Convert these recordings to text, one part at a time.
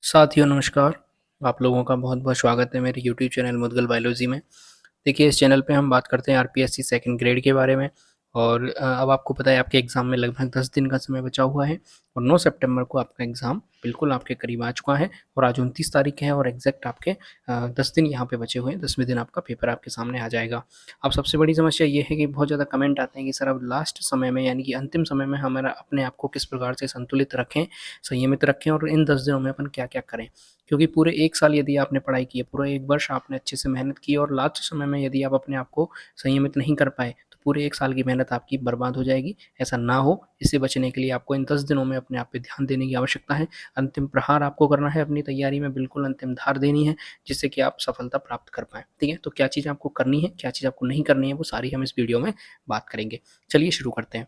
साथियों नमस्कार। आप लोगों का बहुत-बहुत स्वागत है मेरे यूट्यूब चैनल मुदगल बायोलॉजी में। देखिए इस चैनल पे हम बात करते हैं आरपीएससी सेकंड ग्रेड के बारे में और अब आपको पता है आपके एग्ज़ाम में लगभग 10 दिन का समय बचा हुआ है और 9 सितंबर को आपका एग्ज़ाम बिल्कुल आपके करीब आ चुका है और आज 29 तारीख है और एग्ज़ैक्ट आपके 10 दिन यहाँ पे बचे हुए हैं। 10वें दिन आपका पेपर आपके सामने आ जाएगा। अब सबसे बड़ी समस्या ये है कि बहुत ज़्यादा कमेंट आते हैं कि सर अब लास्ट समय में यानी कि अंतिम समय में हमारा अपने आप को किस प्रकार से संतुलित रखें, संयमित रखें और इन 10 दिनों में अपन क्या-क्या करें? क्योंकि पूरे 1 साल यदि आपने पढ़ाई की है, पूरा 1 वर्ष आपने अच्छे से मेहनत की और लास्ट समय में यदि आप अपने आप को संयमित नहीं कर पाए, तो पूरे 1 साल की मेहनत आपकी बर्बाद हो जाएगी। ऐसा ना हो, इससे बचने के लिए आपको इन 10 दिनों में अपने आप पे ध्यान देने की आवश्यकता है। अंतिम प्रहार आपको करना है अपनी तैयारी में, बिल्कुल अंतिम धार देनी है, जिससे कि आप सफलता प्राप्त कर पाएँ। ठीक है? तो क्या चीज़ आपको करनी है, क्या चीज़ आपको नहीं करनी है, वो सारी हम इस वीडियो में बात करेंगे। चलिए शुरू करते हैं।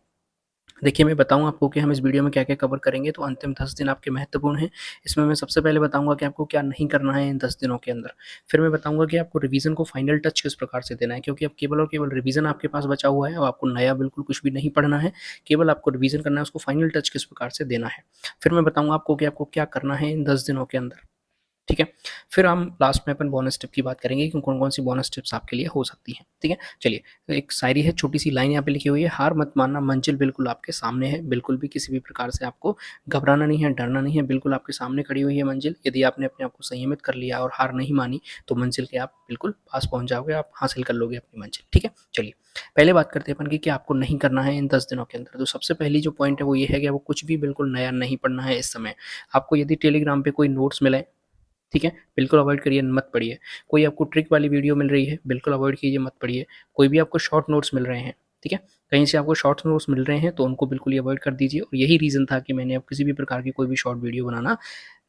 देखिए, मैं बताऊँ आपको कि हम इस वीडियो में क्या-क्या कवर करेंगे, तो अंतिम 10 दिन आपके महत्वपूर्ण हैं। इसमें मैं सबसे पहले बताऊँगा कि आपको क्या नहीं करना है इन 10 दिनों के अंदर। फिर मैं बताऊँगा कि आपको रिवीज़न को फाइनल टच किस प्रकार से देना है, क्योंकि अब केवल और केवल रिवीज़न आपके पास बचा हुआ है, अब आपको नया बिल्कुल कुछ भी नहीं पढ़ना है, केवल आपको रिवीज़न करना है, उसको फाइनल टच किस प्रकार से देना है। फिर मैं बताऊँगा आपको कि आपको क्या करना है इन 10 दिनों के अंदर। ठीक है? फिर हम लास्ट में अपन बोनस टिप की बात करेंगे कि कौन-कौन सी बोनस टिप्स आपके लिए हो सकती हैं। ठीक है? चलिए, तो एक शायरी है, छोटी-सी लाइन यहाँ पे लिखी हुई है, हार मत मानना मंजिल बिल्कुल आपके सामने है। बिल्कुल भी किसी भी प्रकार से आपको घबराना नहीं है, डरना नहीं है, बिल्कुल आपके सामने खड़ी हुई है मंजिल। यदि आपने अपने आप को संयमित कर लिया और हार नहीं मानी, तो मंजिल के आप बिल्कुल पास पहुँच जाओगे, आप हासिल कर लोगे अपनी मंजिल। ठीक है? चलिए, पहले बात करते हैं अपन की कि आपको नहीं करना है इन 10 दिनों के अंदर। तो सबसे पहली जो पॉइंट है वो ये है कि आपको कुछ भी बिल्कुल नया नहीं पढ़ना है इस समय। आपको यदि टेलीग्राम पे कोई नोट्स मिले, ठीक है? बिल्कुल अवॉइड करिए, मत पढ़िए। कोई आपको ट्रिक वाली वीडियो मिल रही है, बिल्कुल अवॉइड कीजिए, मत पढ़िए। कोई भी आपको शॉर्ट नोट्स मिल रहे हैं, ठीक है? कहीं से आपको शॉर्ट नोट्स मिल रहे हैं, तो उनको बिल्कुल ही अवॉइड कर दीजिए और यही रीज़न था कि मैंने अब किसी भी प्रकार की कोई भी शॉर्ट वीडियो बनाना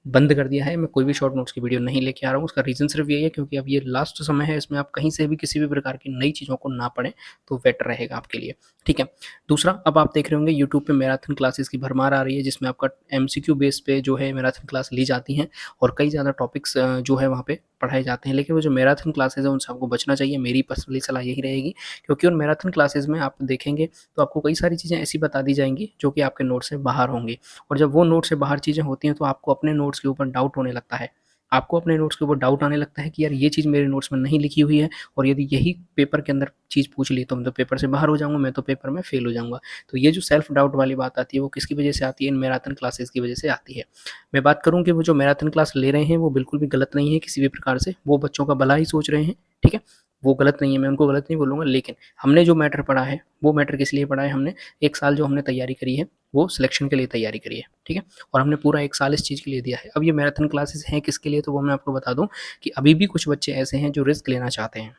बंद कर दिया है। मैं कोई भी शॉर्ट नोट्स की वीडियो नहीं लेके आ रहा हूँ। उसका रीज़न सिर्फ़ यही है क्योंकि अब ये लास्ट समय है, इसमें आप कहीं से भी किसी भी प्रकार की नई चीज़ों को ना पढ़ें, तो बेटर रहेगा आपके लिए, ठीक है? दूसरा, अब आप देख रहे होंगे यूट्यूब पे मैराथन क्लासेस की भरमार आ रही है, जिसमें आपका एमसीक्यू बेस पे जो है मैराथन क्लास ली जाती हैं और कई ज़्यादा टॉपिक्स जो है वहाँ पे पढ़ाए जाते हैं। लेकिन वो जो मैराथन क्लासेस हैं, उनसे आपको बचना चाहिए। मेरी पर्सनली सलाह यही रहेगी, क्योंकि उन मैराथन क्लासेस में आप देखेंगे, तो आपको कई सारी चीज़ें ऐसी बता दी जाएँगी, जो कि आपके नोट से बाहर होंगी। और जब वो नोट से बाहर चीज़ें होती हैं, तो आपको अपने नोट्स के ऊपर डाउट होने लगता है। आपको अपने नोट्स के ऊपर डाउट आने लगता है कि यार ये चीज़ मेरे नोट्स में नहीं लिखी हुई है और यदि यही पेपर के अंदर चीज़ पूछ ली तो मैं तो पेपर से बाहर हो जाऊँगा, मैं तो पेपर में फ़ेल हो जाऊँगा। तो ये जो सेल्फ डाउट वाली बात आती है, वो किसकी वजह से आती है? इन मैराथन क्लासेस की वजह से आती है। मैं बात करूँ कि वो जो मैराथन क्लास ले रहे हैं, वो बिल्कुल भी गलत नहीं है किसी भी प्रकार से। वो बच्चों का भला ही सोच रहे हैं, ठीक है? वो गलत नहीं है, मैं उनको गलत नहीं बोलूँगा, लेकिन हमने जो मैटर पढ़ा है, वो मैटर किस लिए पढ़ा है हमने? 1 साल जो हमने तैयारी करी है, वो सिलेक्शन के लिए तैयारी करी है, ठीक है? और हमने पूरा 1 साल इस चीज़ के लिए दिया है। अब ये मैराथन क्लासेस हैं किसके लिए, तो वो मैं आपको बता दूँ कि अभी भी कुछ बच्चे ऐसे हैं जो रिस्क लेना चाहते हैं।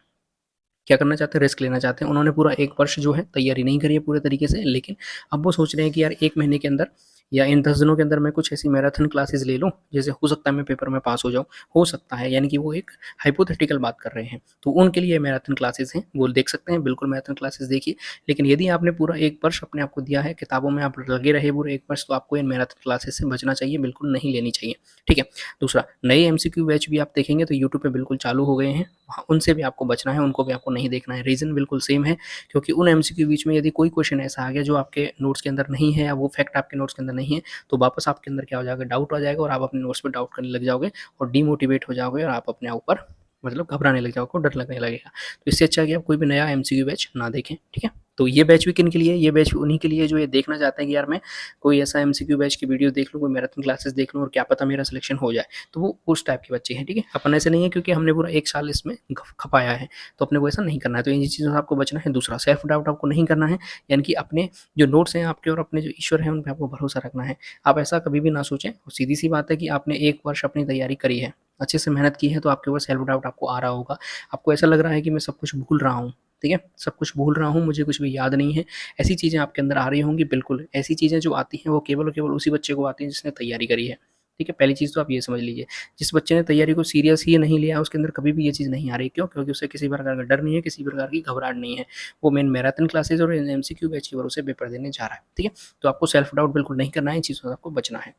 क्या करना चाहते हैं? रिस्क लेना चाहते हैं। उन्होंने पूरा 1 वर्ष जो है तैयारी नहीं करी है पूरे तरीके से, लेकिन अब वो सोच रहे हैं कि यार 1 महीने के अंदर या इन 10 दिनों के अंदर मैं कुछ ऐसी मैराथन क्लासेस ले लूँ, जैसे हो सकता है मैं पेपर में पास हो जाऊँ। हो सकता है, यानी कि वो एक हाइपोथेटिकल बात कर रहे हैं। तो उनके लिए मैराथन क्लासेस हैं, वो देख सकते हैं, बिल्कुल मैराथन क्लासेस देखिए। लेकिन यदि आपने पूरा 1 वर्ष अपने आप को दिया है, किताबों में आप लगे रहे पूरे 1 वर्ष, तो आपको इन मैराथन क्लासेस से बचना चाहिए, बिल्कुल नहीं लेनी चाहिए, ठीक है? दूसरा, नए एमसीक्यू बैच भी आप देखेंगे तो यूट्यूब पे बिल्कुल चालू हो गए हैं। वहाँ उनसे भी आपको बचना है, उनको भी आपको नहीं देखना है। रीज़न बिल्कुल सेम है, क्योंकि उन एमसीक्यू के बीच में यदि कोई क्वेश्चन ऐसा आ गया जो आपके नोट्स के अंदर नहीं है या वो फैक्ट आपके नोट्स के अंदर नहीं है, तो वापस आपके अंदर क्या हो जाएगा? डाउट आ जाएगा और आप अपने नोट्स पे डाउट करने लग जाओगे और डीमोटिवेट हो जाओगे और आप अपने ऊपर मतलब घबराने लग जाओगे, डर लगने लगेगा। तो इससे अच्छा है कि आप कोई भी नया एमसीक्यू बैच ना देखें, ठीक है? तो ये बैच भी किन के लिए है? ये बैच भी उन्हीं के लिए है जो ये देखना चाहते हैं कि यार मैं कोई ऐसा एमसीक्यू बैच की वीडियो देख लूँ, कोई मैराथन क्लासेस देख लूँ और क्या पता मेरा सिलेक्शन हो जाए। तो वो उस टाइप के बच्चे हैं, ठीक है? अपन ऐसे नहीं है, क्योंकि हमने पूरा 1 साल इसमें खपाया है, तो अपने को ऐसा नहीं करना है। तो इन चीज़ों से आपको बचना है। दूसरा, सेल्फ डाउट आपको नहीं करना है, यानी कि अपने जो नोट्स हैं आपके और अपने जो ईश्वर हैं, उन पे आपको भरोसा रखना है। आप ऐसा कभी भी ना सोचें, सीधी-सी बात है कि आपने 1 वर्ष अपनी तैयारी करी है, अच्छे से मेहनत की है, तो आपके ऊपर सेल्फ डाउट आपको आ रहा होगा। आपको ऐसा लग रहा है कि मैं सब कुछ भूल रहा हूँ, ठीक है? सब कुछ भूल रहा हूँ, मुझे कुछ भी याद नहीं है। ऐसी चीज़ें आपके अंदर आ रही होंगी, बिल्कुल। ऐसी चीज़ें जो आती हैं, वो केवल और केवल उसी बच्चे को आती हैं जिसने तैयारी करी है, ठीक है? पहली चीज़ तो आप ये समझ लीजिए। जिस बच्चे ने तैयारी को सीरियस ही नहीं लिया, उसके अंदर कभी भी ये चीज़ नहीं आ रही। क्यों? क्योंकि उसे किसी प्रकार का डर नहीं है, किसी प्रकार की घबराहट नहीं है। वो मेन मैराथन क्लासेस और एमसीक्यू बैच के भरोसे पेपर देने जा रहा है, ठीक है? तो आपको सेल्फ डाउट बिल्कुल नहीं करना है, इन चीज़ों से आपको बचना है।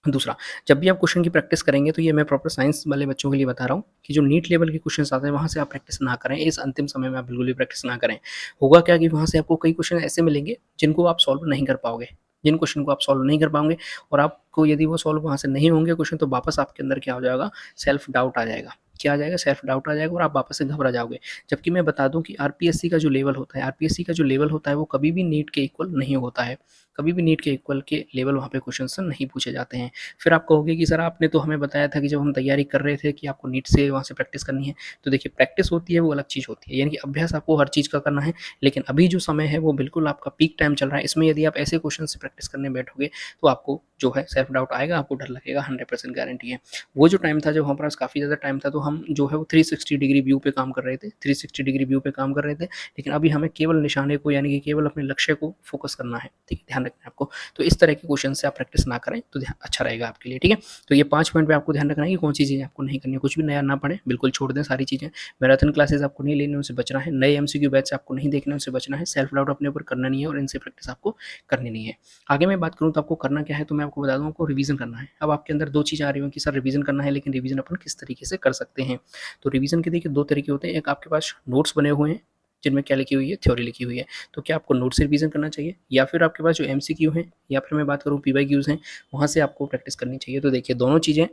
दूसरा, जब भी आप क्वेश्चन की प्रैक्टिस करेंगे, तो ये मैं प्रॉपर साइंस वाले बच्चों के लिए बता रहा हूँ कि जो नीट लेवल के क्वेश्चंस आते हैं, वहाँ से आप प्रैक्टिस ना करें। इस अंतिम समय में आप बिल्कुल भी प्रैक्टिस ना करें। होगा क्या कि वहाँ से आपको कई क्वेश्चन ऐसे मिलेंगे जिनको आप सॉल्व नहीं कर पाओगे। जिन क्वेश्चन को आप सॉल्व नहीं कर पाओगे और आपको यदि वो सॉल्व वहाँ से नहीं होंगे क्वेश्चन, तो वापस आपके अंदर क्या हो जाएगा, सेल्फ डाउट आ जाएगा। क्या आ जाएगा, सेल्फ डाउट आ जाएगा और आप वापस से घबरा जाओगे। जबकि मैं बता दूं कि आरपीएससी का जो लेवल होता है, आरपीएससी का जो लेवल होता है वो कभी भी नीट के इक्वल नहीं होता है, कभी भी नीट के इक्वल के लेवल वहाँ पे क्वेश्चन नहीं पूछे जाते हैं। फिर आप कहोगे कि सर आपने तो हमें बताया था कि जब हम तैयारी कर रहे थे कि आपको नीट से वहाँ से प्रैक्टिस करनी है। तो देखिए, प्रैक्टिस होती है वो अलग चीज़ होती है, यानी कि अभ्यास आपको हर चीज़ का करना है, लेकिन अभी जो समय है वो बिल्कुल आपका पीक टाइम चल रहा है। इसमें यदि आप ऐसे क्वेश्चन से प्रैक्टिस करने बैठोगे तो आपको जो है सेल्फ डाउट आएगा, आपको डर लगेगा, 100% गारंटी है। वो जो टाइम था जब हमारे पास काफ़ी ज़्यादा टाइम था, तो हम जो है वो 360 डिग्री व्यू पे काम कर रहे थे, 360 डिग्री व्यू पे काम कर रहे थे। लेकिन अभी हमें केवल निशाने को, यानी कि केवल अपने लक्ष्य को फोकस करना है, ठीक है, ध्यान रखना है आपको। तो इस तरह के क्वेश्चन से आप प्रैक्टिस ना करें तो अच्छा रहेगा आपके लिए, ठीक है। तो ये 5 पॉइंट पे आपको ध्यान रखना है कि कौन सी चीज़ें आपको नहीं करनी है, कुछ भी नया ना पढ़ें, बिल्कुल छोड़ दें सारी चीज़ें। मैराथन क्लासेस आपको नहीं लेनी, उनसे बचना है। नए एमसीक्यू बैच आपको नहीं देखना, उनसे बचना है। सेल्फ डाउट अपने ऊपर करना नहीं है और इनसे प्रैक्टिस आपको करनी नहीं है। आगे मैं बात करूँ तो आपको करना क्या है, तो मैं आपको बता दूँ, आपको रिवीजन करना है। अब आपके अंदर 2 चीज़ें आ रही हों कि सर रिवीजन करना है, लेकिन रिवीजन अपन किस तरीके से कर सकते हैं। तो रिवीजन के देखिए 2 तरीके होते हैं। एक आपके पास नोट्स बने हुए हैं जिनमें क्या लिखी हुई है, थ्योरी लिखी हुई है। तो क्या आपको नोट से रिवीजन करना चाहिए, या फिर आपके पास जो एमसीक्यू हैं, या फिर मैं बात करूँ पीवाईक्यूज़ हैं, वहाँ से आपको प्रैक्टिस करनी चाहिए। तो देखिए दोनों चीज़ें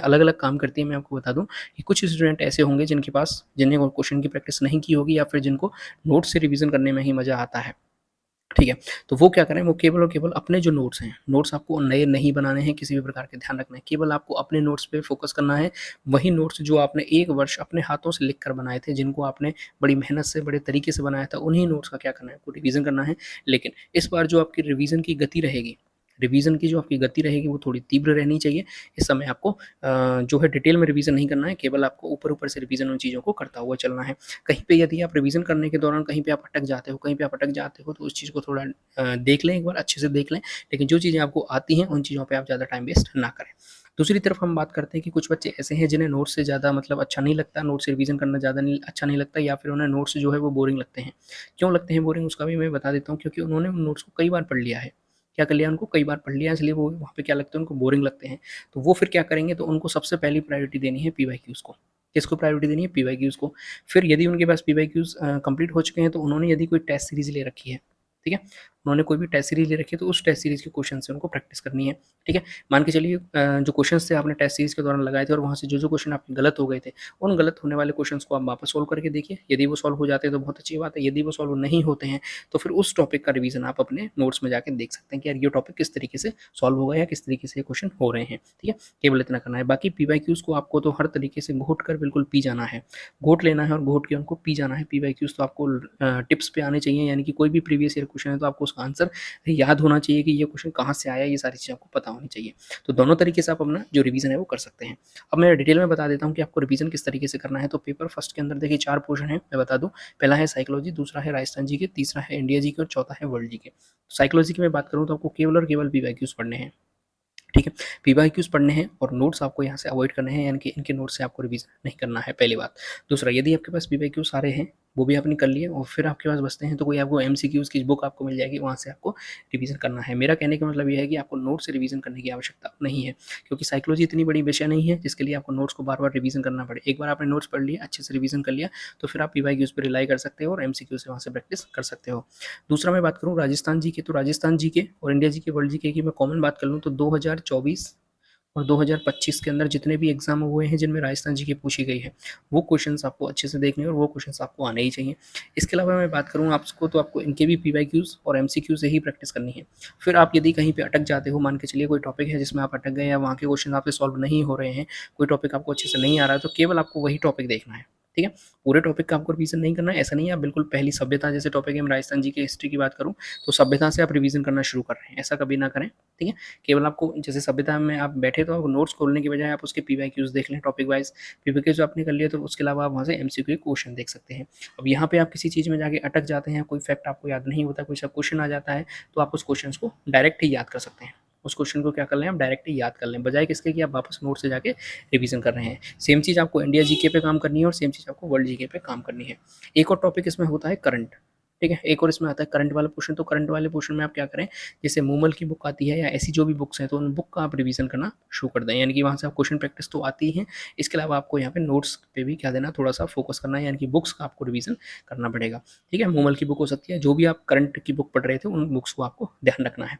अलग-अलग काम करती हैं। मैं आपको बता दूँ कि कुछ स्टूडेंट ऐसे होंगे जिनके पास, जिन्हें वो क्वेश्चन की प्रैक्टिस नहीं की होगी, या फिर जिनको नोट से रिवीजन करने में ही मज़ा आता है। ठीक है, तो वो क्या करें, वो केवल और केवल अपने जो नोट्स हैं, नोट्स आपको नए नहीं बनाने हैं किसी भी प्रकार के, ध्यान रखना है। केवल आपको अपने नोट्स पे फोकस करना है। वही नोट्स जो आपने 1 वर्ष अपने हाथों से लिख कर बनाए थे, जिनको आपने बड़ी मेहनत से, बड़े तरीके से बनाया था, उन्हीं नोट्स का क्या करना है, आपको रिवीजन करना है। लेकिन इस बार जो आपकी रिवीजन की गति रहेगी, रिवीजन की जो आपकी गति रहेगी वो थोड़ी तीव्र रहनी चाहिए। इस समय आपको जो है डिटेल में रिवीजन नहीं करना है, केवल आपको ऊपर-ऊपर से रिवीजन उन चीज़ों को करता हुआ चलना है। कहीं पे यदि आप रिवीजन करने के दौरान कहीं पे आप अटक जाते हो, कहीं पे आप अटक जाते हो, तो उस चीज़ को थोड़ा देख लें, एक बार अच्छे से देख लें। लेकिन जो चीज़ें आपको आती हैं उन चीज़ों पे आप ज़्यादा टाइम वेस्ट ना करें। दूसरी तरफ हम बात करते हैं कि कुछ बच्चे ऐसे हैं जिन्हें नोट्स से ज़्यादा मतलब अच्छा नहीं लगता, नोट्स से रिवीजन करना ज़्यादा नहीं अच्छा नहीं लगता, या फिर उन्हें नोट्स जो है वो बोरिंग लगते हैं। क्यों लगते हैं बोरिंग, उसका भी मैं बता देता हूँ। क्योंकि उन्होंने उन नोट्स को कई बार पढ़ लिया है। क्या कर लिया, उनको कई बार पढ़ लिया, इसलिए वो वहाँ पे क्या लगता है, उनको बोरिंग लगते हैं। तो वो फिर क्या करेंगे, तो उनको सबसे पहली प्रायोरिटी देनी है पीवाईक्यूज़ को। किसको प्रायोरिटी देनी है, पीवाईक्यूज़ को। फिर यदि उनके पास पीवाईक्यूज़ कंप्लीट हो चुके हैं, तो उन्होंने यदि कोई टेस्ट सीरीज़ ले रखी है, ठीक है? उन्होंने कोई भी टेस्ट सीरीज़ ले रखी है, तो उस टेस्ट सीरीज़ के क्वेश्चन से उनको प्रैक्टिस करनी है, ठीक है? मान के चलिए जो क्वेश्चंस थे आपने टेस्ट सीरीज़ के दौरान लगाए थे, और वहाँ से जो-जो क्वेश्चन आपके गलत हो गए थे, उन गलत होने वाले क्वेश्चंस को आप वापस सॉल्व करके देखिए। यदि वो सॉल्व हो जाते हैं तो बहुत अच्छी बात है, यदि वो सॉल्व नहीं होते हैं, तो फिर उस टॉपिक का रिवीजन आप अपने नोट्स में जाके देख सकते हैं कि यार ये टॉपिक किस तरीके से सॉल्व होगा, या किस तरीके से ये क्वेश्चन हो रहे हैं, ठीक है? केवल इतना करना है। बाकी पीवाईक्यूज़ को आपको तो हर तरीके से घोट कर बिल्कुल पी जाना है। घोट लेना है और घोट के उनको पी जाना है। पीवाईक्यूज़ तो आपको टिप्स पे आने चाहिए, यानी कि कोई भी प्रीवियस ईयर क्वेश्चन है तो आपको उसका आंसर याद होना चाहिए कि ये क्वेश्चन कहाँ से आया, ये सारी चीज़ें आपको पता होनी चाहिए। तो दोनों तरीके से आप अपना जो रिवीजन है वो कर सकते हैं। अब मैं डिटेल में बता देता हूँ कि आपको रिवीजन किस तरीके से करना है। तो पेपर फर्स्ट के अंदर देखिए 4 पोर्शन है, मैं बता दूँ। पहला है साइकोलॉजी, दूसरा है राजस्थान जीके, तीसरा है इंडिया जीके और चौथा है वर्ल्ड जीके। साइकोलॉजी की मैं बात करूँ तो आपको केवल और केवल पीवाईक्यूज़ पढ़ने हैं। ठीक है, पीवाईक्यूज़ पढ़ने हैं और नोट्स आपको यहाँ से अवॉइड करने हैं, यानी कि इनके नोट्स से आपको रिवीजन नहीं करना है, पहली बात। दूसरा, यदि आपके पास पीवाईक्यूज़ सारे हैं, वो भी आपने कर लिए और फिर आपके पास बचते हैं, तो कोई आपको एमसीक्यूज़ की बुक आपको मिल जाएगी, वहाँ से आपको रिवीजन करना है। मेरा कहने का मतलब ये है कि आपको नोट्स से रिवीजन करने की आवश्यकता नहीं है, क्योंकि साइकोलॉजी इतनी बड़ी विषय नहीं है जिसके लिए आपको नोट्स को बार-बार रिवीजन करना पड़े। एक बार आपने नोट्स पढ़ लिया, अच्छे से रिवीजन कर लिया, तो फिर आप पीवाईक्यूज़ पे रिलाई कर सकते हो और एमसीक्यू से वहाँ से प्रैक्टिस कर सकते हो। दूसरा मैं बात करूँ राजस्थान जीके, तो राजस्थान जीके और इंडिया जीके, वर्ल्ड जीके की मैं कॉमन बात कर लूँ, तो 2024 और 2025 के अंदर जितने भी एग्जाम हुए हैं जिनमें राजस्थान जीके पूछी गई है, वो क्वेश्चंस आपको अच्छे से देखने और वो क्वेश्चंस आपको आने ही चाहिए। इसके अलावा मैं बात करूँ आपको, तो आपको इनके भी पीवाईक्यूज़ और एमसीक्यू से ही प्रैक्टिस करनी है। फिर आप यदि कहीं पे अटक जाते हो, मान के चलिए कोई टॉपिक है जिसमें आप अटक गए, या वहाँ के क्वेश्चन आपसे सॉल्व नहीं हो रहे हैं, कोई टॉपिक आपको अच्छे से नहीं आ रहा है, तो केवल आपको वही टॉपिक देखना है, ठीक है? पूरे टॉपिक का आपको रिवीजन नहीं करना है। ऐसा नहीं है आप बिल्कुल पहली सभ्यता जैसे टॉपिक है, मैं राजस्थान जी की हिस्ट्री की बात करूँ, तो सभ्यता से आप रिवीजन करना शुरू कर रहे हैं, ऐसा कभी ना करें, ठीक है? केवल आपको जैसे सभ्यता में आप बैठे, तो आप नोट्स खोलने की बजाय आप उसके पीवाईक्यूज़ देख लें टॉपिक वाइज़। पीवाईक्यूज़ आपने कर लिया, तो उसके अलावा आप वहाँ से एमसीक्यू के क्वेश्चन देख सकते हैं। अब यहाँ पे आप किसी चीज़ में जाके अटक जाते हैं, कोई फैक्ट आपको याद नहीं होता, कोई सा क्वेश्चन आ जाता है, तो आप उस क्वेश्चन को डायरेक्ट ही याद कर सकते हैं। उस क्वेश्चन को क्या कर लें, आप डायरेक्ट ही याद कर लें, बजाय किसके कि आप वापस नोट से जाके रिवीजन कर रहे हैं। सेम चीज़ आपको इंडिया जीके पे काम करनी है और सेम चीज़ आपको वर्ल्ड जीके पे काम करनी है। एक और टॉपिक इसमें होता है करंट, ठीक है? एक और इसमें आता है करंट वाला पोर्शन। तो करंट वाले पोर्शन में आप क्या करें, जैसे मूमल की बुक आती है या ऐसी जो भी बुक्स हैं, तो उन बुक का आप रिवीजन करना शुरू कर दें, यानी कि वहाँ से आप क्वेश्चन प्रैक्टिस तो आती ही है, इसके अलावा आपको यहाँ पे नोट्स पे भी क्या देना, थोड़ा सा फोकस करना है, यानी कि बुक्स का आपको रिवीजन करना पड़ेगा, ठीक है? मूमल की बुक हो सकती है, जो भी आप करंट की बुक पढ़ रहे थे उन बुक्स को आपको ध्यान रखना है।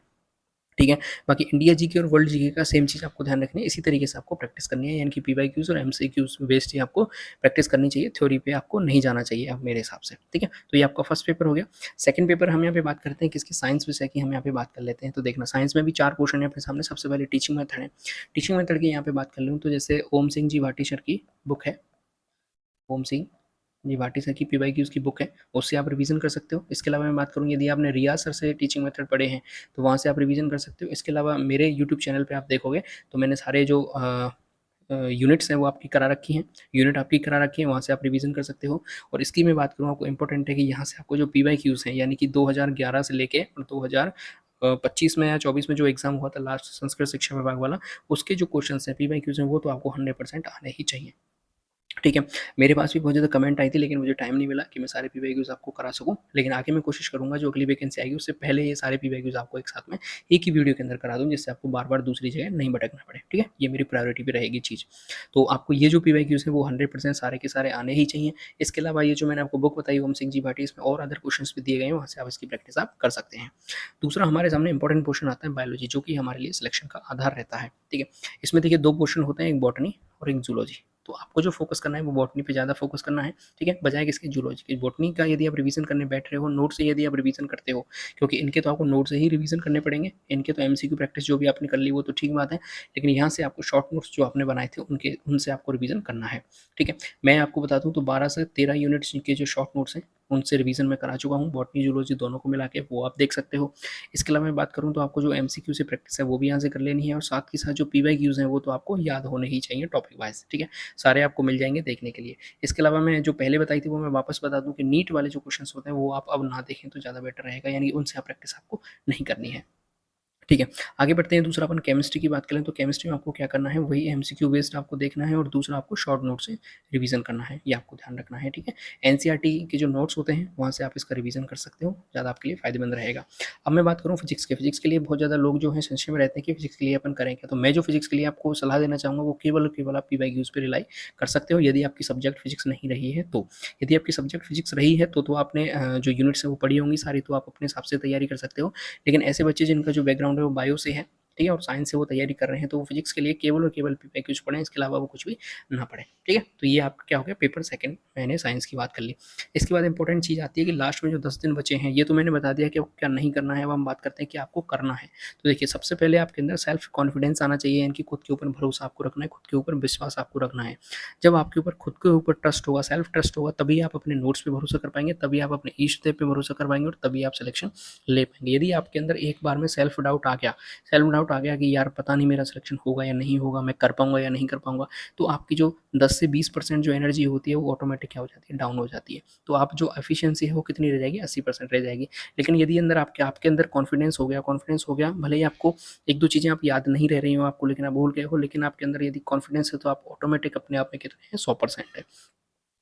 ठीक है। बाकी इंडिया जीके और वर्ल्ड जीके का सेम चीज़ आपको ध्यान रखनी है, इसी तरीके से आपको प्रैक्टिस करनी है, यानी कि पीवाईक्यूज़ और एमसीक्यूज़ बेस्ड ही आपको प्रैक्टिस करनी चाहिए, थ्योरी पे आपको नहीं जाना चाहिए अब मेरे हिसाब से, ठीक है। तो ये आपका फर्स्ट पेपर हो गया। सेकंड पेपर हम यहाँ पे बात करते हैं किसकी, साइंस विषय की हम यहाँ पे बात कर लेते हैं। तो देखना साइंस में भी 4 क्वेश्चन है अपने सामने। सबसे पहले टीचिंग मेथड है। टीचिंग मेथड की यहाँ पे बात कर लूँ तो जैसे ओम सिंह जी भाटी सर की बुक है, ओम सिंह जी भाटी सर की पीवाईक्यूज़ की बुक है, उससे आप रिवीजन कर सकते हो। इसके अलावा मैं बात करूँ यदि आपने रियाज सर से टीचिंग मेथड पढ़े हैं तो वहाँ से आप रिवीजन कर सकते हो। इसके अलावा मेरे यूट्यूब चैनल पे आप देखोगे तो मैंने सारे जो यूनिट्स हैं वो आपकी करा रखी हैं, यूनिट आपकी करा रखी है, वहाँ से आप रिवीजन कर सकते हो। और इसकी मैं बात करूँ आपको इम्पोर्टेंट है कि यहाँ से आपको जो पीवाईक्यूज़ हैं यानी कि 2011 से लेके और 2025 में या 24 में जो एग्ज़ाम हुआ था लास्ट संस्कृत शिक्षा विभाग वाला, उसके जो क्वेश्चंस हैं पीवाईक्यूज़ हैं वो तो आपको 100% आने ही चाहिए। ठीक है। मेरे पास भी बहुत ज़्यादा कमेंट आई थी लेकिन मुझे टाइम नहीं मिला कि मैं सारे पीवाईक्यूज़ आपको करा सकूँ। लेकिन आगे मैं कोशिश करूँगा जो अगली वैकेंसी आएगी उससे पहले ये सारे पीवाईक्यूज़ आपको एक साथ में एक ही वीडियो के अंदर करा दूँ, जिससे आपको बार-बार दूसरी जगह नहीं भटकना पड़े। ठीक है? ये मेरी प्रायोरिटी पे रहेगी चीज़। तो आपको ये जो पीवाईक्यूज़ हैं वो 100% सारे के सारे आने ही चाहिए। इसके अलावा ये जो मैंने आपको बुक बताई ओम सिंह जी भाटी, इसमें और अदर क्वेश्चंस भी दिए गए हैं, वहाँ से आप इसकी प्रैक्टिस आप कर सकते हैं। दूसरा हमारे सामने इंपॉर्टेंट क्वेश्चन आता है बायोलॉजी, जो कि हमारे लिए सिलेक्शन का आधार रहता है। ठीक है? इसमें देखिए 2 क्वेश्चन होते हैं, एक बॉटनी और एक जूलॉजी। तो आपको जो फ़ोकस करना है वो बॉटनी पे ज़्यादा फ़ोकस करना है, ठीक है? बजाय किसके, जूलॉजी के। बॉटनी का यदि आप रिवीजन करने बैठ रहे हो, नोट से यदि आप रिवीजन करते हो, क्योंकि इनके तो आपको नोट से ही रिवीजन करने पड़ेंगे, इनके तो एमसीक्यू प्रैक्टिस जो भी आपने कर ली वो तो ठीक बात है, लेकिन यहाँ से आपको शॉर्ट नोट्स जो आपने बनाए थे उनके उनसे आपको रिवीजन करना है, ठीक है? मैं आपको बता दूँ तो 12 से 13 यूनिट्स के जो शॉर्ट नोट्स हैं, उनसे रिवीजन मैं करा चुका हूँ, बॉटनी, जूलॉजी दोनों को मिला के, वो आप देख सकते हो। इसके अलावा मैं बात करूँ तो आपको जो एमसीक्यू से प्रैक्टिस है वो भी यहाँ से कर लेनी है, और साथ के साथ जो पीवाईक्यूज़ हैं वो तो आपको याद होने ही चाहिए टॉपिक वाइज़, ठीक है? सारे आपको मिल जाएँगे देखने के लिए। इसके अलावा मैं जो पहले बताई थी वो मैं वापस बता दूँ कि नीट वाले जो क्वेश्चंस होते हैं वो आप अब ना देखें तो ज़्यादा बेटर रहेगा, यानी उनसे आप प्रैक्टिस आपको नहीं करनी है। ठीक है, आगे बढ़ते हैं। दूसरा अपन केमिस्ट्री की बात करें तो केमिस्ट्री में आपको क्या करना है, वही एमसीक्यू बेस्ड आपको देखना है, और दूसरा आपको शॉर्ट नोट से रिवीजन करना है, ये आपको ध्यान रखना है, ठीक है। एनसीईआरटी के जो नोट्स होते हैं वहाँ से आप इसका रिवीजन कर सकते हो, ज़्यादा आपके लिए फायदेमंद रहेगा। अब मैं बात करूँ फिजिक्स के, फिजिक्स के लिए बहुत ज़्यादा लोग जो हैं संशय में रहते हैं कि फिजिक्स के लिए अपन करें क्या, तो मैं जो फिजिक्स के लिए आपको सलाह देना चाहूँगा वो केवल और केवल आप पीवाईक्यूज़ पे रिलाई कर सकते हो, यदि आपकी सब्जेक्ट फिजिक्स नहीं रही है तो। यदि आपकी सब्जेक्ट फिजिक्स रही है तो आपने जो यूनिट्स है वो पढ़ी होंगी सारी, तो आप अपने हिसाब से तैयारी कर सकते हो। लेकिन ऐसे बच्चे जिनका जो बैकग्राउंड है वो बायो से है, ठीक है, और साइंस से वो तैयारी कर रहे हैं, तो वो फिजिक्स के लिए केवल और केवल पीवाईक्यूज पढ़ें, इसके अलावा वो कुछ भी ना पढ़ें, ठीक है। तो ये आपका क्या हो गया, पेपर सेकंड मैंने साइंस की बात कर ली। इसके बाद इंपॉर्टेंट चीज़ आती है कि लास्ट में जो 10 दिन बचे हैं, ये तो मैंने बता दिया कि आपको क्या नहीं करना है, अब हम बात करते हैं कि आपको करना है। तो देखिए सबसे पहले आपके अंदर सेल्फ कॉन्फिडेंस आना चाहिए, यानी कि खुद के ऊपर भरोसा आपको रखना है, खुद के ऊपर विश्वास आपको रखना है। जब आपके ऊपर खुद के ऊपर ट्रस्ट होगा, सेल्फ ट्रस्ट होगा, तभी आप अपने नोट्स पे भरोसा कर पाएंगे, तभी आप अपने इष्ट देव पे भरोसा कर पाएंगे, और तभी आप सिलेक्शन ले पाएंगे। यदि आपके अंदर एक बार में सेल्फ डाउट आ गया, कि यार पता नहीं मेरा सिलेक्शन होगा या नहीं होगा, मैं कर पाऊँगा या नहीं कर पाऊँगा, तो आपकी जो 10 से 20% जो एनर्जी होती है वो ऑटोमेटिक क्या हो जाती है, डाउन हो जाती है। तो आप जो एफिशिएंसी है वो कितनी रह जाएगी, 80% रह जाएगी। लेकिन यदि अंदर आपके अंदर कॉन्फिडेंस हो गया, भले ही आपको 1-2 चीज़ें आप याद नहीं रह रही हो आपको, लेकिन आप भूल गए हो, लेकिन आपके अंदर यदि कॉन्फिडेंस है तो आप ऑटोमेटिक अपने आप में कितने हैं, 100% है।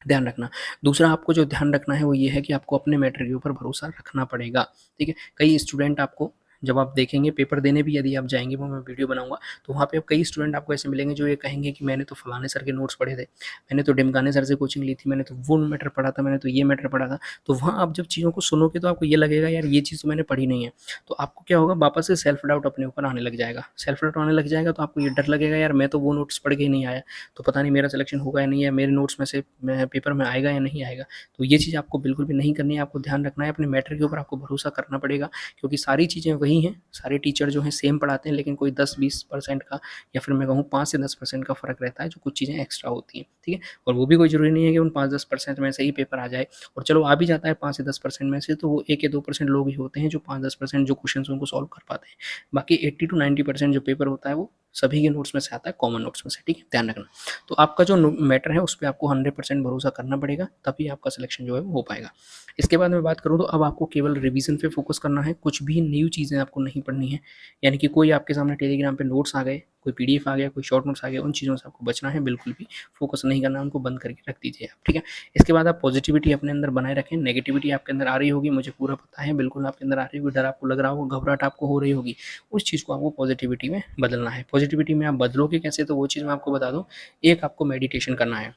ध्यान रखना। दूसरा आपको जो ध्यान रखना है वो ये है कि आपको अपने मैटर के ऊपर भरोसा रखना पड़ेगा, ठीक है? कई स्टूडेंट आपको, जब आप देखेंगे पेपर देने भी यदि आप जाएँगे, वो मैं वीडियो बनाऊँगा, तो वहाँ पे आप कई स्टूडेंट आपको ऐसे मिलेंगे जो ये कहेंगे कि मैंने तो फलाने सर के नोट्स पढ़े थे, मैंने तो ढिमकाने सर से कोचिंग ली थी, मैंने तो वो मैटर पढ़ा था, मैंने तो ये मैटर पढ़ा था। तो वहाँ आप जब चीज़ों को सुनोगे तो आपको ये लगेगा यार ये चीज़ तो मैंने पढ़ी नहीं है। तो आपको क्या होगा, वापस से सेल्फ डाउट अपने ऊपर आने लग जाएगा। सेल्फ डाउट आने लग जाएगा तो आपको ये डर लगेगा यार मैं तो वो नोट्स पढ़ के ही नहीं आया, तो पता नहीं मेरा सिलेक्शन होगा या नहीं, या मेरे नोट्स में से पेपर में आएगा या नहीं आएगा। तो ये चीज़ आपको बिल्कुल भी नहीं करनी है, आपको ध्यान रखना है, अपने मैटर के ऊपर आपको भरोसा करना पड़ेगा, क्योंकि सारी चीज़ें वही हैं, सारे टीचर जो हैं सेम पढ़ाते हैं, लेकिन कोई 10-20% का, या फिर मैं कहूँ 5 से 10% का फ़र्क रहता है, जो कुछ चीज़ें एक्स्ट्रा होती हैं, ठीक है? और वो भी कोई ज़रूरी नहीं है कि उन 5-10% में से ही पेपर आ जाए, और चलो आ भी जाता है 5 से 10% में से, तो वो 1 या 2% लोग ही होते हैं जो 5-10% जो क्वेश्चंस उनको सॉल्व कर पाते हैं। बाकी 80 टू 90% जो पेपर होता है वो सभी के नोट्स में से आता है, कॉमन नोट्स में से, ठीक है? ध्यान रखना। तो आपका जो मैटर है उस पे आपको 100% भरोसा करना पड़ेगा, तभी आपका सिलेक्शन जो है वो हो पाएगा। इसके बाद मैं बात करूँ तो अब आपको केवल रिवीजन पे फोकस करना है, कुछ भी न्यू चीज़ें आपको नहीं पढ़नी है। यानी कि कोई आपके सामने टेलीग्राम पे नोट्स आ गए, कोई पीडीएफ आ गया, कोई शॉर्ट नोट्स आ गए, उन चीज़ों से आपको बचना है, बिल्कुल भी फोकस नहीं करना है, उनको बंद करके रख दीजिए आप, ठीक है? इसके बाद आप पॉजिटिविटी अपने अंदर बनाए रखें, नेगेटिविटी आपके अंदर आ रही होगी, मुझे पूरा पता है, बिल्कुल आपके अंदर आ रही होगी, डर आपको लग रहा होगा, घबराहट आपको हो रही होगी, उस चीज़ को आपको पॉजिटिविटी में बदलना है। पॉजिटिविटी में आप बदलोगे कैसे, तो वो चीज़ मैं आपको बता दूँ, एक आपको मेडिटेशन करना है।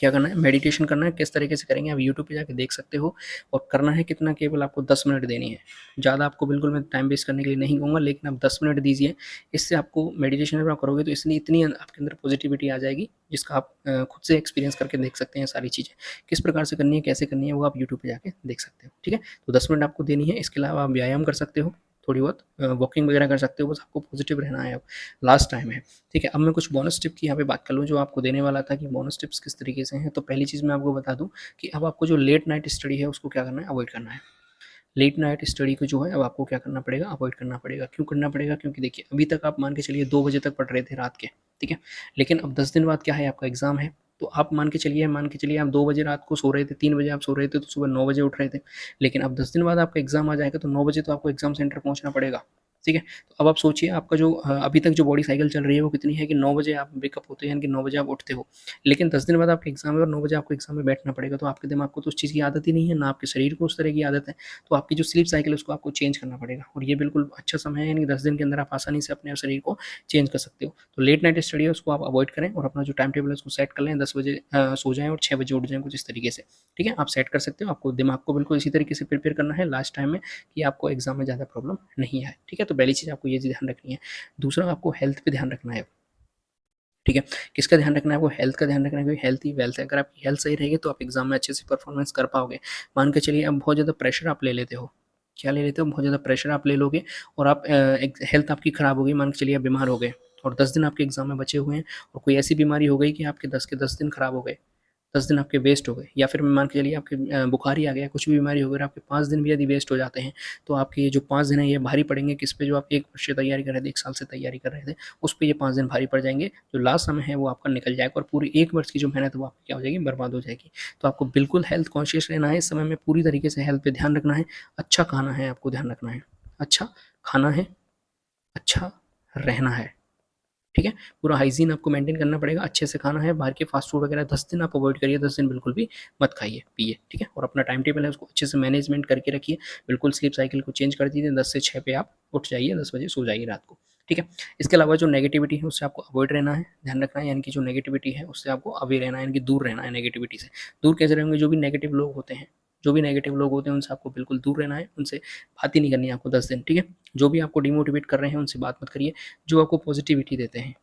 क्या करना है, मेडिटेशन करना है। किस तरीके से करेंगे आप यूट्यूब पे जाके देख सकते हो। और करना है कितना, केवल आपको 10 मिनट देनी है। ज़्यादा आपको बिल्कुल मैं टाइम वेस्ट करने के लिए नहीं कहूँगा, लेकिन आप 10 मिनट दीजिए। इससे आपको मेडिटेशन जब आप करोगे तो इसलिए इतनी आपके अंदर पॉजिटिविटी आ जाएगी, जिसका आप खुद से एक्सपीरियंस करके देख सकते हैं। सारी चीज़ें किस प्रकार से करनी है, कैसे करनी है, वो आप यूट्यूब पे जाके देख सकते हो। ठीक है, तो 10 मिनट आपको देनी है। इसके अलावा आप व्यायाम कर सकते हो, थोड़ी बहुत वॉकिंग वगैरह कर सकते हो। बस आपको पॉजिटिव रहना है। अब लास्ट टाइम है, ठीक है। अब मैं कुछ बोनस टिप की यहाँ पे बात कर लूँ, जो आपको देने वाला था कि बोनस टिप्स किस तरीके से हैं। तो पहली चीज़ मैं आपको बता दूँ कि अब आपको जो लेट नाइट स्टडी है उसको क्या करना है, अवॉइड करना है। लेट नाइट स्टडी को जो है अब आपको क्या करना पड़ेगा, अवॉइड करना पड़ेगा। क्यों करना पड़ेगा, क्योंकि देखिए अभी तक आप मान के चलिए 2 बजे तक पढ़ रहे थे रात के, ठीक है। लेकिन अब 10 दिन बाद क्या है, आपका एग्ज़ाम है। तो आप मान के चलिए आप 2 बजे रात को सो रहे थे, 3 बजे आप सो रहे थे, तो सुबह 9 बजे उठ रहे थे। लेकिन अब 10 दिन बाद आपका एग्ज़ाम आ जाएगा, तो 9 बजे तो आपको एग्ज़ाम सेंटर पहुँचना पड़ेगा, ठीक है। तो अब आप सोचिए आपका जो अभी तक जो बॉडी साइकिल चल रही है वो कितनी है कि 9 बजे आप वेकअप होते हैं, यानी कि 9 बजे आप उठते हो। लेकिन 10 दिन बाद आपका एग्ज़ाम है और 9 बजे आपको एग्ज़ाम में बैठना पड़ेगा, तो आपके दिमाग को तो उस चीज़ की आदत ही नहीं है, ना आपके शरीर को उस तरह की आदत है। तो आपकी जो स्लीप साइकिल है उसको आपको चेंज करना पड़ेगा, और ये बिल्कुल अच्छा समय है, यानी 10 दिन के अंदर आप आसानी से अपने शरीर को चेंज कर सकते हो। तो लेट नाइट स्टडी है उसको आप अवॉइड करें, और अपना जो टाइम टेबल है उसको सेट कर लें। 10 बजे सो जाएँ और 6 बजे उठ जाएँ, कुछ इस तरीके से, ठीक है। आप सेट कर सकते हो। आपको दिमाग को बिल्कुल इसी तरीके से प्रिपेयर करना है लास्ट टाइम में, कि आपको एग्ज़ाम में ज़्यादा प्रॉब्लम नहीं आए, ठीक है। तो पहली चीज़ आपको ये ध्यान रखनी है। दूसरा, आपको हेल्थ पे ध्यान रखना है, ठीक है। किसका ध्यान रखना है, आपको हेल्थ का ध्यान रखना है, क्योंकि हेल्थ ही वेल्थ है। अगर आपकी हेल्थ सही रहेगी तो आप एग्जाम में अच्छे से परफॉर्मेंस कर पाओगे। मान के चलिए अब बहुत ज़्यादा प्रेशर आप ले लेते हो, क्या ले लेते हो, बहुत ज़्यादा प्रेशर आप ले लोगे, और आप हेल्थ आपकी ख़राब होगी। मान के चलिए आप बीमार हो गए और 10 दिन आपके एग्जाम में बचे हुए हैं, और कोई ऐसी बीमारी हो गई कि आपके 10 के 10 दिन खराब हो गए, 10 दिन आपके वेस्ट हो गए। या फिर मान के चलिए आपके बुखार ही आ गया, कुछ भी बीमारी हो गई, और आपके 5 दिन भी यदि वेस्ट हो जाते हैं, तो आपके ये जो 5 दिन हैं ये भारी पड़ेंगे किस पे, जो आप 1 वर्ष से तैयारी कर रहे थे, 1 साल से तैयारी कर रहे थे, उस पे ये 5 दिन भारी पड़ जाएँगे। जो लास्ट समय है वो आपका निकल जाएगा, और पूरी 1 वर्ष की जो मेहनत है वो आपकी क्या हो जाएगी, बर्बाद हो जाएगी। तो आपको बिल्कुल हेल्थ कॉन्शियस रहना है इस समय में, पूरी तरीके से हेल्थ पे ध्यान रखना है। अच्छा खाना है, आपको ध्यान रखना है। अच्छा खाना है, अच्छा रहना है, ठीक है। पूरा हाइजीन आपको मेंटेन करना पड़ेगा, अच्छे से खाना है। बाहर के फास्ट फूड वगैरह 10 दिन आप अवॉइड करिए, 10 दिन बिल्कुल भी मत खाइए पिए, ठीक है। और अपना टाइम टेबल है उसको अच्छे से मैनेजमेंट करके रखिए। बिल्कुल स्लीप साइकिल को चेंज कर दीजिए, 10 से 6 पे आप उठ जाइए, 10 बजे सो जाइए रात को, ठीक है। इसके अलावा जो नेगेटिविटी है उससे आपको अवॉइड रहना है, ध्यान रखना है। यानी कि जो नेगेटिविटी है उससे आपको अवे रहना है, यानी कि दूर रहना है नेगेटिविटी से। दूर कैसे रहेंगे, जो भी नेगेटिव लोग होते हैं, जो भी नेगेटिव लोग होते हैं उनसे आपको बिल्कुल दूर रहना है, उनसे बात ही नहीं करनी है आपको 10 दिन, ठीक है। जो भी आपको डिमोटिवेट कर रहे हैं उनसे बात मत करिए। जो आपको पॉजिटिविटी देते हैं,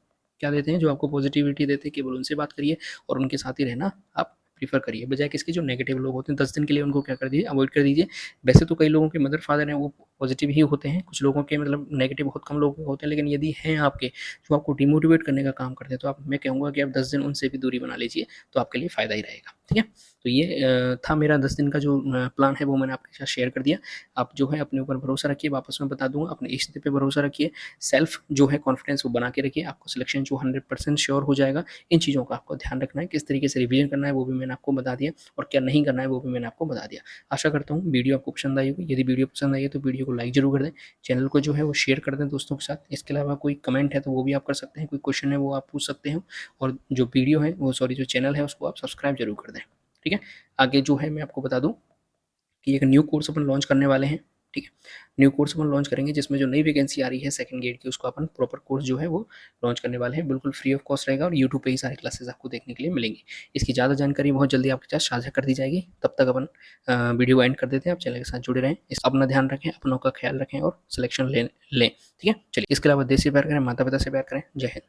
क्या देते हैं, जो आपको पॉजिटिविटी देते हैं, केवल उनसे बात करिए और उनके साथ ही रहना आप प्रीफर करिए, बजाय किसके, जो नेगेटिव लोग होते हैं 10 दिन के लिए उनको क्या कर दीजिए, अवॉइड कर दीजिए। वैसे तो कई लोगों के मदर फादर हैं वो पॉजिटिव ही होते हैं, कुछ लोगों के मतलब नेगेटिव बहुत कम लोग होते हैं, लेकिन यदि हैं आपके जो आपको डिमोटिवेट करने का काम करते हैं, तो आप, मैं कहूँगा कि आप 10 दिन उनसे भी दूरी बना लीजिए, तो आपके लिए फ़ायदा ही रहेगा, ठीक है। तो ये था मेरा 10 दिन का जो प्लान है वो मैंने आपके साथ शेयर कर दिया। आप जो है अपने ऊपर भरोसा रखिए, वापस मैं बता दूँगा, अपने इष्ट पे भरोसा रखिए। सेल्फ जो है कॉन्फिडेंस वो बना के रखिए, आपको सिलेक्शन जो 100% श्योर हो जाएगा। इन चीज़ों का आपको ध्यान रखना है, किस तरीके से रिवीजन करना है वो भी मैंने आपको बता दिया, और क्या नहीं करना है वो भी मैंने आपको बता दिया। आशा करता हूँ वीडियो आपको पसंद आई होगी। यदि वीडियो पसंद आई है तो वीडियो को लाइक ज़रूर कर दें, चैनल को जो है वो शेयर कर दें दोस्तों के साथ। इसके अलावा कोई कमेंट है तो वो भी आप कर सकते हैं, कोई क्वेश्चन है वो आप पूछ सकते हो, और जो वीडियो है वो, सॉरी, जो चैनल है उसको आप सब्सक्राइब जरूर कर दें, ठीक है। आगे जो है मैं आपको बता दूँ कि एक न्यू कोर्स अपन लॉन्च करने वाले हैं, ठीक है। न्यू कोर्स अपन लॉन्च करेंगे जिसमें जो नई वैकेंसी आ रही है सेकंड ग्रेड की, उसको अपन प्रॉपर कोर्स जो है वो लॉन्च करने वाले हैं। बिल्कुल फ्री ऑफ कॉस्ट रहेगा, और यूट्यूब पे ही सारे क्लासेस आपको देखने के लिए मिलेंगी। इसकी ज़्यादा जानकारी बहुत जल्दी आपके साथ साझा कर दी जाएगी। तब तक अपन वीडियो एंड कर देते हैं। आप चैनल के साथ जुड़े रहें, इस अपना ध्यान रखें, अपनों का ख्याल रखें, और सिलेक्शन लें, ठीक है। चलिए, इसके अलावा देश से प्यार करें, माता पिता से प्यार करें। जय हिंद।